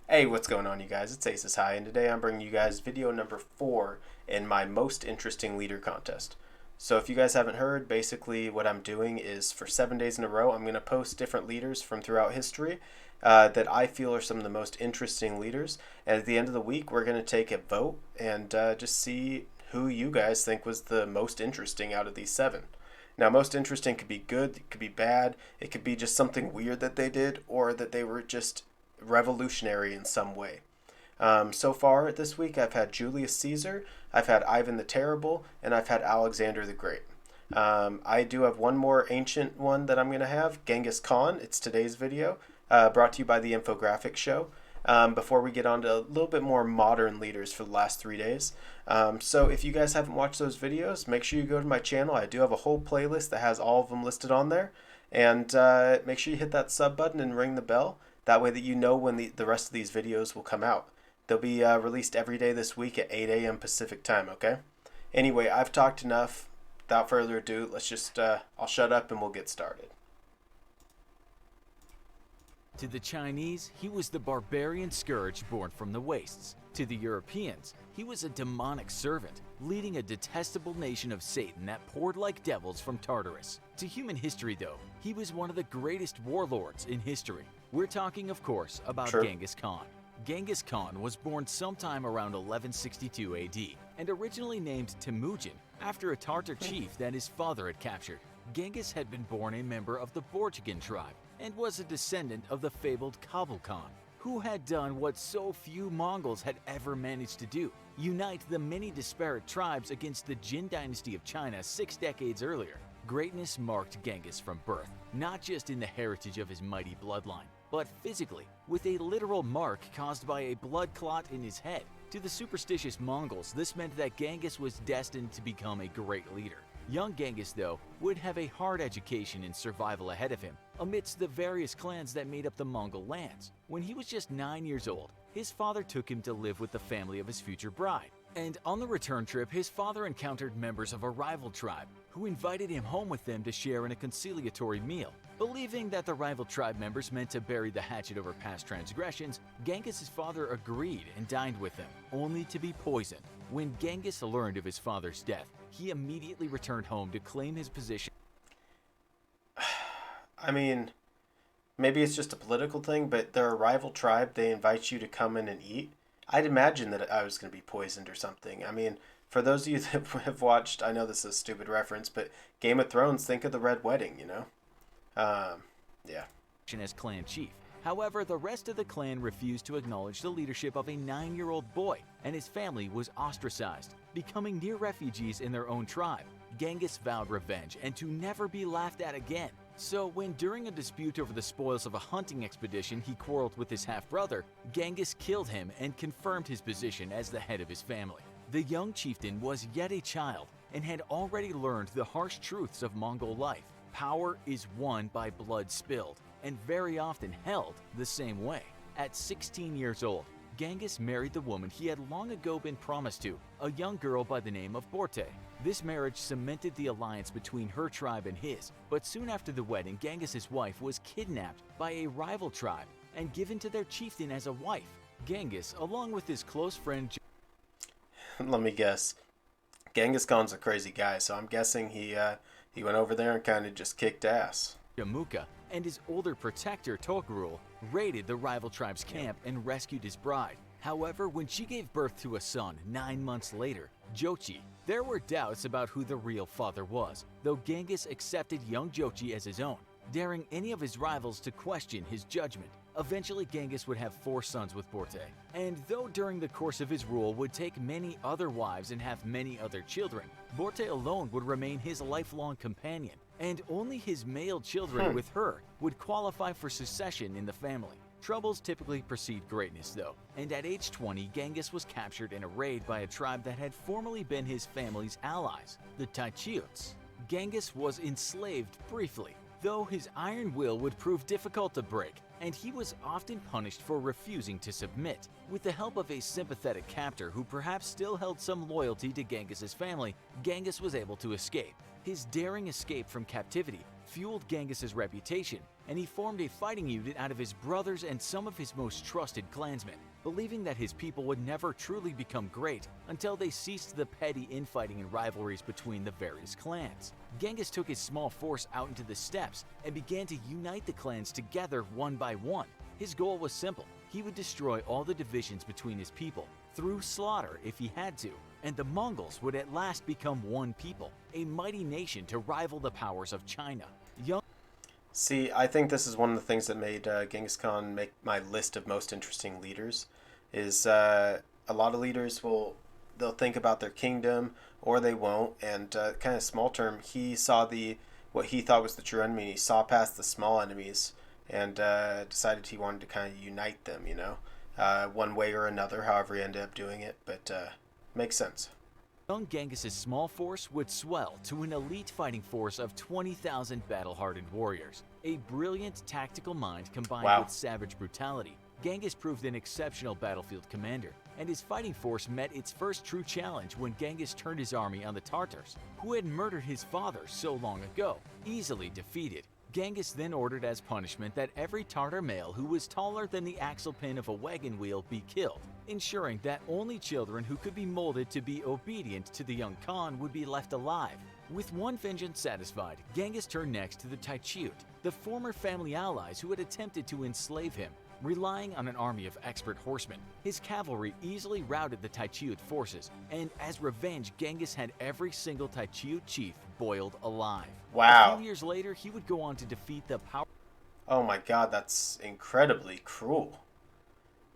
Hey, what's going on, you guys? It's Aces High, and today I'm bringing you guys video number 4 in my most interesting leader contest. So if you guys haven't heard, basically what I'm doing is for 7 days in a row, I'm going to post different leaders from throughout history that I feel are some of the most interesting leaders. And at the end of the week, we're going to take a vote and just see who you guys think was the most interesting out of these 7. Now, most interesting could be good, it could be bad, it could be just something weird that they did, or that they were just revolutionary in some way. So far this week, I've had Julius Caesar, I've had Ivan the Terrible, and I've had Alexander the Great. I do have one more ancient one that I'm going to have, Genghis Khan. It's today's video, brought to you by the Infographics Show. Before we get on to a little bit more modern leaders for the last 3 days. So if you guys haven't watched those videos, make sure you go to my channel. I do have a whole playlist that has all of them listed on there. And make sure you hit that sub button and ring the bell. That way that you know when the rest of these videos will come out. They'll be released every day this week at 8 a.m. Pacific time, okay? Anyway, I've talked enough. Without further ado, let's just, I'll shut up and we'll get started. To the Chinese, he was the barbarian scourge born from the wastes. To the Europeans, he was a demonic servant, leading a detestable nation of Satan that poured like devils from Tartarus. To human history, though, he was one of the greatest warlords in history. We're talking, of course, about Genghis Khan. Genghis Khan was born sometime around 1162 AD and originally named Temujin after a Tartar chief that his father had captured. Genghis had been born a member of the Borjigin tribe and was a descendant of the fabled Kabul Khan, who had done what so few Mongols had ever managed to do: unite the many disparate tribes against the Jin dynasty of China 6 decades earlier. Greatness marked Genghis from birth, not just in the heritage of his mighty bloodline, but physically, with a literal mark caused by a blood clot in his head. To the superstitious Mongols, this meant that Genghis was destined to become a great leader. Young Genghis, though, would have a hard education and survival ahead of him, amidst the various clans that made up the Mongol lands. When he was just 9 years old, his father took him to live with the family of his future bride. And on the return trip, his father encountered members of a rival tribe, who invited him home with them to share in a conciliatory meal. Believing that the rival tribe members meant to bury the hatchet over past transgressions, Genghis' father agreed and dined with them, only to be poisoned. When Genghis learned of his father's death, he immediately returned home to claim his position. I mean, maybe it's just a political thing, but they're a rival tribe. They invite you to come in and eat. I'd imagine that I was going to be poisoned or something. I mean, for those of you that have watched, I know this is a stupid reference, but Game of Thrones, think of the Red Wedding, you know? Yeah. As clan chief. However, the rest of the clan refused to acknowledge the leadership of a 9-year-old boy, and his family was ostracized, becoming near refugees in their own tribe. Genghis vowed revenge and to never be laughed at again. So when during a dispute over the spoils of a hunting expedition he quarreled with his half-brother, Genghis killed him and confirmed his position as the head of his family. The young chieftain was yet a child and had already learned the harsh truths of Mongol life. Power is won by blood spilled, and very often held the same way. At 16 years old, Genghis married the woman he had long ago been promised to, a young girl by the name of Borte. This marriage cemented the alliance between her tribe and his, but soon after the wedding, Genghis' wife was kidnapped by a rival tribe and given to their chieftain as a wife. Genghis, along with his close friend... Let me guess. Genghis Khan's a crazy guy, so I'm guessing he went over there and kind of just kicked ass. Jamuka and his older protector Togrul raided the rival tribe's camp and rescued his bride. However, when she gave birth to a son 9 months later, Jochi, there were doubts about who the real father was, though Genghis accepted young Jochi as his own, daring any of his rivals to question his judgment. Eventually, Genghis would have 4 sons with Borte, and though during the course of his rule would take many other wives and have many other children, Borte alone would remain his lifelong companion, and only his male children with her would qualify for succession in the family. Troubles typically precede greatness, though, and at age 20, Genghis was captured in a raid by a tribe that had formerly been his family's allies, the Taichiots. Genghis was enslaved briefly, though his iron will would prove difficult to break, and he was often punished for refusing to submit. With the help of a sympathetic captor who perhaps still held some loyalty to Genghis' family, Genghis was able to escape. His daring escape from captivity fueled Genghis's reputation, and he formed a fighting unit out of his brothers and some of his most trusted clansmen, believing that his people would never truly become great until they ceased the petty infighting and rivalries between the various clans. Genghis took his small force out into the steppes and began to unite the clans together one by one. His goal was simple. He would destroy all the divisions between his people, through slaughter if he had to, and the Mongols would at last become one people, a mighty nation to rival the powers of China. See, I think this is one of the things that made Genghis Khan make my list of most interesting leaders, is a lot of leaders they'll think about their kingdom, or they won't, and kind of small term, he saw what he thought was the true enemy, and he saw past the small enemies, and decided he wanted to kind of unite them, one way or another, however he ended up doing it, but makes sense. Young Genghis's small force would swell to an elite fighting force of 20,000 battle-hardened warriors. A brilliant tactical mind combined with savage brutality, Genghis proved an exceptional battlefield commander, and his fighting force met its first true challenge when Genghis turned his army on the Tartars, who had murdered his father so long ago. Easily defeated, Genghis then ordered as punishment that every Tartar male who was taller than the axle pin of a wagon wheel be killed, ensuring that only children who could be molded to be obedient to the young Khan would be left alive. With one vengeance satisfied, Genghis turned next to the Taichut, the former family allies who had attempted to enslave him. Relying on an army of expert horsemen, his cavalry easily routed the Taichut forces, and as revenge, Genghis had every single Taichut chief boiled alive. Wow. A few years later, he would go on to defeat the power. Oh my God, that's incredibly cruel.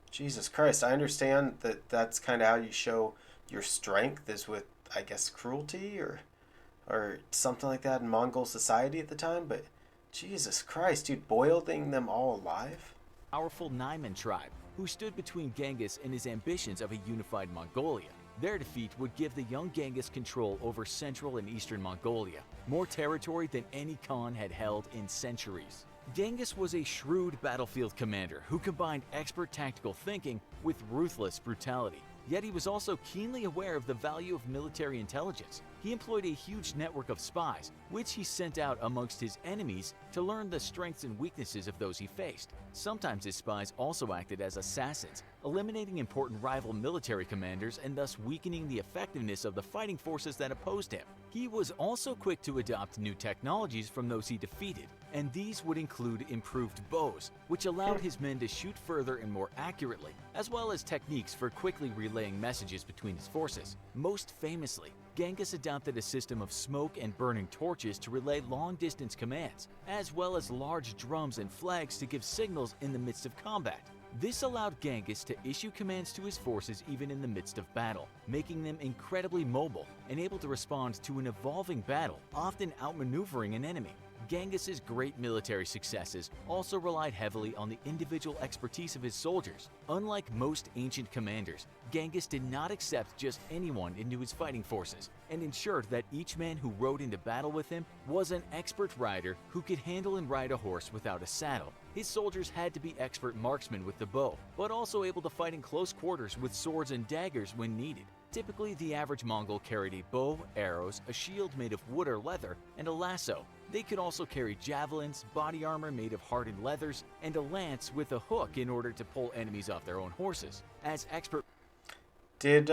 Jesus Christ, I understand that that's kind of how you show your strength, is with, I guess, cruelty or something like that in Mongol society at the time, but Jesus Christ, dude, boiling them all alive? Powerful Naiman tribe, who stood between Genghis and his ambitions of a unified Mongolia. Their defeat would give the young Genghis control over central and eastern Mongolia, more territory than any Khan had held in centuries. Genghis was a shrewd battlefield commander who combined expert tactical thinking with ruthless brutality. Yet he was also keenly aware of the value of military intelligence. He employed a huge network of spies, which he sent out amongst his enemies to learn the strengths and weaknesses of those he faced. Sometimes his spies also acted as assassins, eliminating important rival military commanders and thus weakening the effectiveness of the fighting forces that opposed him. He was also quick to adopt new technologies from those he defeated, and these would include improved bows, which allowed his men to shoot further and more accurately, as well as techniques for quickly relaying messages between his forces. Most famously, Genghis adopted a system of smoke and burning torches to relay long-distance commands, as well as large drums and flags to give signals in the midst of combat. This allowed Genghis to issue commands to his forces even in the midst of battle, making them incredibly mobile and able to respond to an evolving battle, often outmaneuvering an enemy. Genghis's great military successes also relied heavily on the individual expertise of his soldiers. Unlike most ancient commanders, Genghis did not accept just anyone into his fighting forces and ensured that each man who rode into battle with him was an expert rider who could handle and ride a horse without a saddle. His soldiers had to be expert marksmen with the bow, but also able to fight in close quarters with swords and daggers when needed. Typically, the average Mongol carried a bow, arrows, a shield made of wood or leather, and a lasso. They could also carry javelins, body armor made of hardened leathers, and a lance with a hook in order to pull enemies off their own horses. As expert Did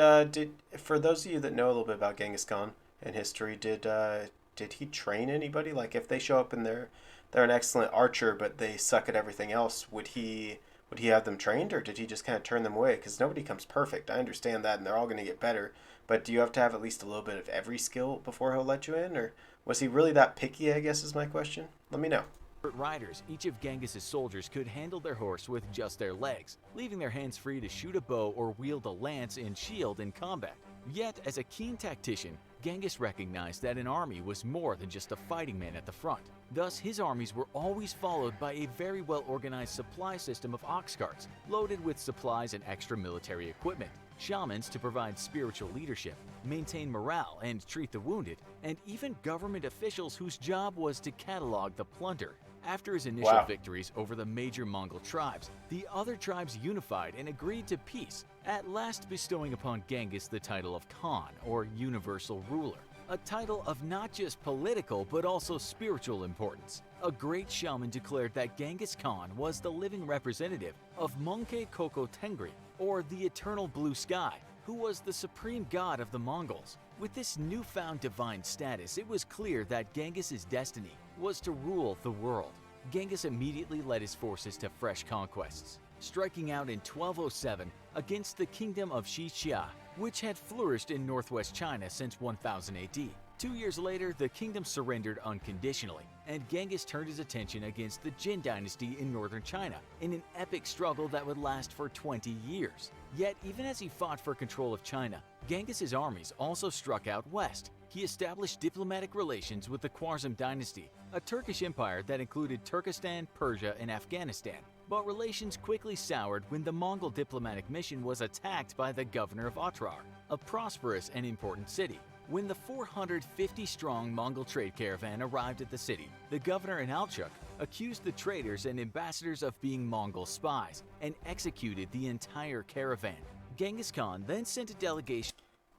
for those of you that know a little bit about Genghis Khan and history, did he train anybody? Like, if they show up and they're an excellent archer, but they suck at everything else, would he have them trained, or did he just kind of turn them away? Because nobody comes perfect. I understand that, and they're all going to get better. But do you have to have at least a little bit of every skill before he'll let you in? Or was he really that picky, I guess is my question? Let me know. Riders, each of Genghis's soldiers could handle their horse with just their legs, leaving their hands free to shoot a bow or wield a lance and shield in combat. Yet, as a keen tactician, Genghis recognized that an army was more than just a fighting man at the front. Thus, his armies were always followed by a very well-organized supply system of ox carts, loaded with supplies and extra military equipment, shamans to provide spiritual leadership, maintain morale and treat the wounded, and even government officials whose job was to catalog the plunder. After his initial victories over the major Mongol tribes, the other tribes unified and agreed to peace, at last bestowing upon Genghis the title of Khan, or Universal Ruler. a title of not just political but also spiritual importance. A great shaman declared that Genghis Khan was the living representative of Monke Koko Tengri, or the eternal blue sky, who was the supreme god of the Mongols. With this newfound divine status, it was clear that Genghis's destiny was to rule the world. Genghis immediately led his forces to fresh conquests, striking out in 1207 against the kingdom of Xixia, which had flourished in northwest China since 1000 AD. 2 years later, the kingdom surrendered unconditionally, and Genghis turned his attention against the Jin dynasty in northern China in an epic struggle that would last for 20 years. Yet, even as he fought for control of China, Genghis's armies also struck out west. He established diplomatic relations with the Khwarezm dynasty, a Turkish empire that included Turkestan, Persia, and Afghanistan. But relations quickly soured when the Mongol diplomatic mission was attacked by the governor of Otrar, a prosperous and important city. When the 450-strong Mongol trade caravan arrived at the city, the governor in Alchuk accused the traders and ambassadors of being Mongol spies and executed the entire caravan. Genghis Khan then sent a delegation.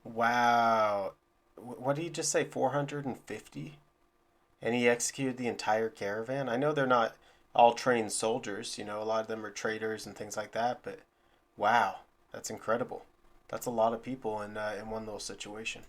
Wow. What did he just say, 450? And he executed the entire caravan? I know they're not all trained soldiers, you know, a lot of them are traders and things like that, but wow, that's incredible. That's a lot of people in one little situation.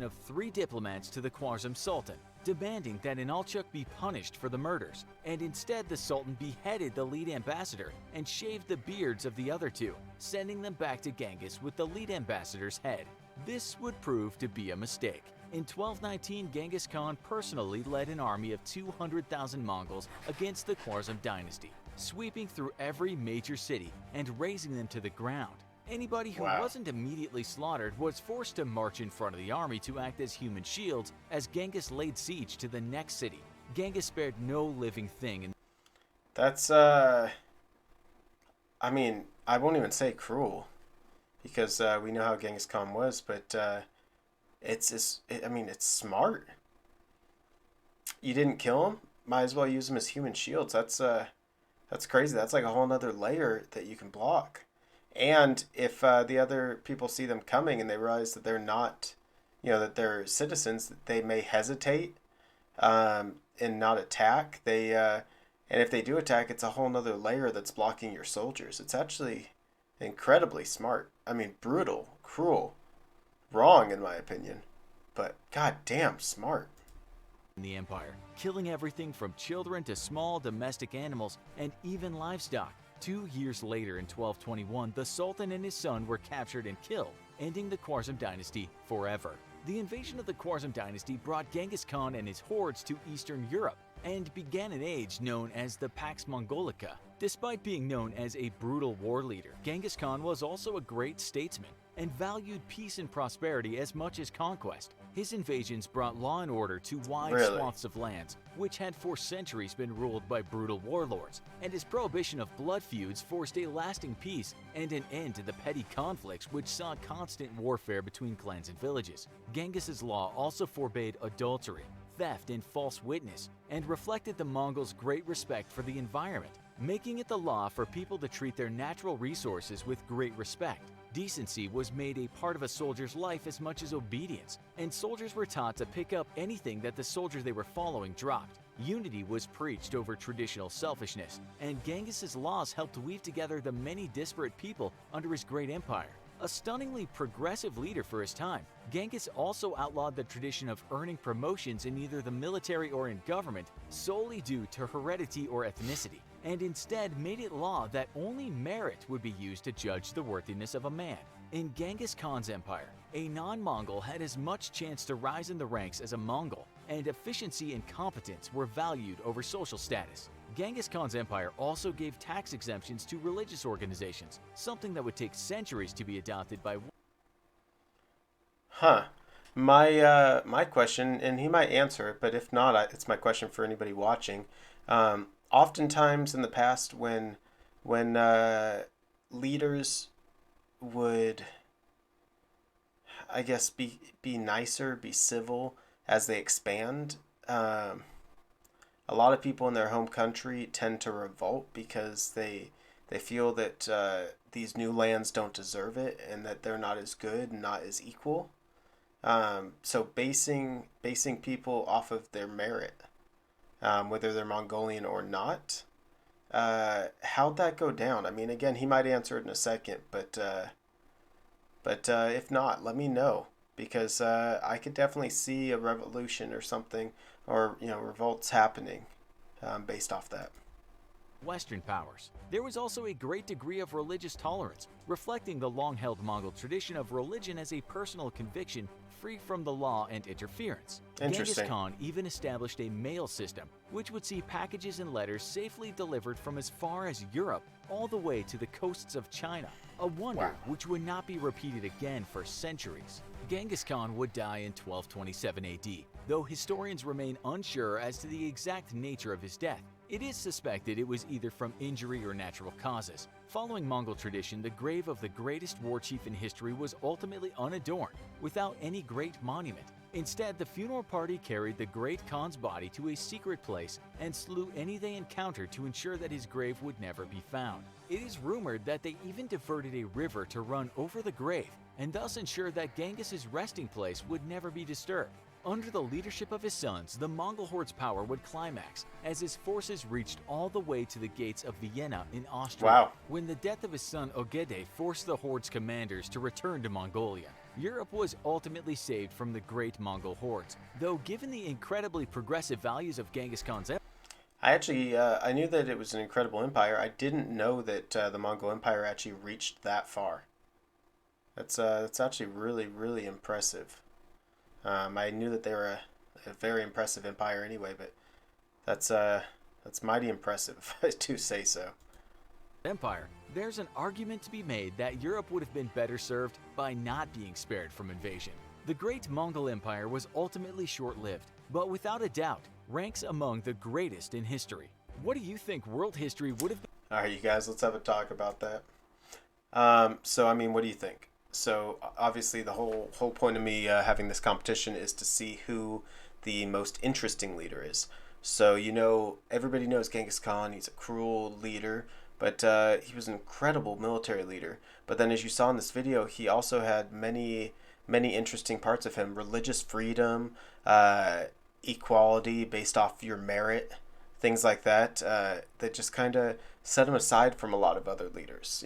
Of 3 diplomats to the Khwarezm Sultan, demanding that Inalchuk be punished for the murders, and instead the Sultan beheaded the lead ambassador and shaved the beards of the other 2, sending them back to Genghis with the lead ambassador's head. This would prove to be a mistake. In 1219, Genghis Khan personally led an army of 200,000 Mongols against the Khwarezm dynasty, sweeping through every major city and razing them to the ground. Anybody who wasn't immediately slaughtered was forced to march in front of the army to act as human shields as Genghis laid siege to the next city. Genghis spared no living thing. That's, I mean, I won't even say cruel, because we know how Genghis Khan was, but it's smart. You didn't kill him, might as well use them as human shields. That's crazy. That's like a whole nother layer that you can block. And if the other people see them coming and they realize that they're not, you know, that they're citizens, they may hesitate and not attack. And if they do attack, it's a whole nother layer that's blocking your soldiers. It's actually incredibly smart. I mean, brutal, cruel, wrong in my opinion, but goddamn smart. In the empire, killing everything from children to small domestic animals and even livestock. 2 years later, in 1221, the Sultan and his son were captured and killed, ending the Khwarezm dynasty forever. The invasion of the Khwarezm dynasty brought Genghis Khan and his hordes to Eastern Europe and began an age known as the Pax Mongolica. Despite being known as a brutal war leader, Genghis Khan was also a great statesman and valued peace and prosperity as much as conquest. His invasions brought law and order to wide swaths of lands, which had for centuries been ruled by brutal warlords, and his prohibition of blood feuds forced a lasting peace and an end to the petty conflicts which saw constant warfare between clans and villages. Genghis's law also forbade adultery, theft, and false witness, and reflected the Mongols' great respect for the environment, making it the law for people to treat their natural resources with great respect. Decency was made a part of a soldier's life as much as obedience, and soldiers were taught to pick up anything that the soldiers they were following dropped. Unity was preached over traditional selfishness, and Genghis's laws helped weave together the many disparate people under his great empire. A stunningly progressive leader for his time, Genghis also outlawed the tradition of earning promotions in either the military or in government solely due to heredity or ethnicity, and instead made it law that only merit would be used to judge the worthiness of a man. In Genghis Khan's empire, a non-Mongol had as much chance to rise in the ranks as a Mongol, and efficiency and competence were valued over social status. Genghis Khan's empire also gave tax exemptions to religious organizations, something that would take centuries to be adopted by. My question, and he might answer it, but if not, it's my question for anybody watching. Oftentimes in the past, when leaders would, I guess, be nicer, be civil as they expand, a lot of people in their home country tend to revolt because they feel that these new lands don't deserve it and that they're not as good and not as equal. So basing people off of their merit, whether they're Mongolian or not. How'd that go down? I mean, again, he might answer it in a second, but if not, let me know because I could definitely see a revolution or something, or revolts happening based off that. Western powers. There was also a great degree of religious tolerance, reflecting the long-held Mongol tradition of religion as a personal conviction free from the law and interference. Genghis Interesting. Khan even established a mail system, which would see packages and letters safely delivered from as far as Europe all the way to the coasts of China, a wonder Wow. which would not be repeated again for centuries. Genghis Khan would die in 1227 AD, though historians remain unsure as to the exact nature of his death. It is suspected it was either from injury or natural causes. Following Mongol tradition, the grave of the greatest war chief in history was ultimately unadorned, without any great monument. Instead, the funeral party carried the great Khan's body to a secret place and slew any they encountered to ensure that his grave would never be found. It is rumored that they even diverted a river to run over the grave and thus ensured that Genghis's resting place would never be disturbed. Under the leadership of his sons, the Mongol horde's power would climax as his forces reached all the way to the gates of Vienna in Austria. Wow. When the death of his son Ogedei forced the horde's commanders to return to Mongolia, Europe was ultimately saved from the great Mongol hordes, though given the incredibly progressive values of Genghis Khan's empire. I knew that it was an incredible empire. I didn't know that the Mongol Empire actually reached that far. That's actually really, really impressive. I knew that they were a very impressive empire anyway, but that's mighty impressive, if I do say so. Empire, there's an argument to be made that Europe would have been better served by not being spared from invasion. The great Mongol Empire was ultimately short-lived, but without a doubt, ranks among the greatest in history. What do you think world history would have been? All right, you guys, let's have a talk about that. So, I mean, what do you think? So, obviously, the whole point of me having this competition is to see who the most interesting leader is. So, everybody knows Genghis Khan. He's a cruel leader, but he was an incredible military leader. But then, as you saw in this video, he also had many, many interesting parts of him: religious freedom, equality based off your merit, things like that. That just kind of set him aside from a lot of other leaders.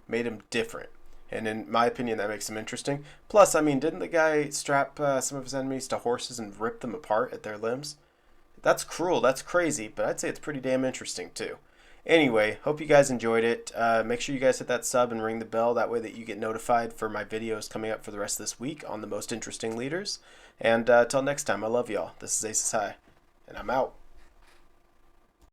Made him different. And in my opinion, that makes him interesting. Plus, I mean, didn't the guy strap some of his enemies to horses and rip them apart at their limbs? That's cruel. That's crazy. But I'd say it's pretty damn interesting, too. Anyway, hope you guys enjoyed it. Make sure you guys hit that sub and ring the bell. That way that you get notified for my videos coming up for the rest of this week on the most interesting leaders. And till next time, I love y'all. This is Aces High, and I'm out.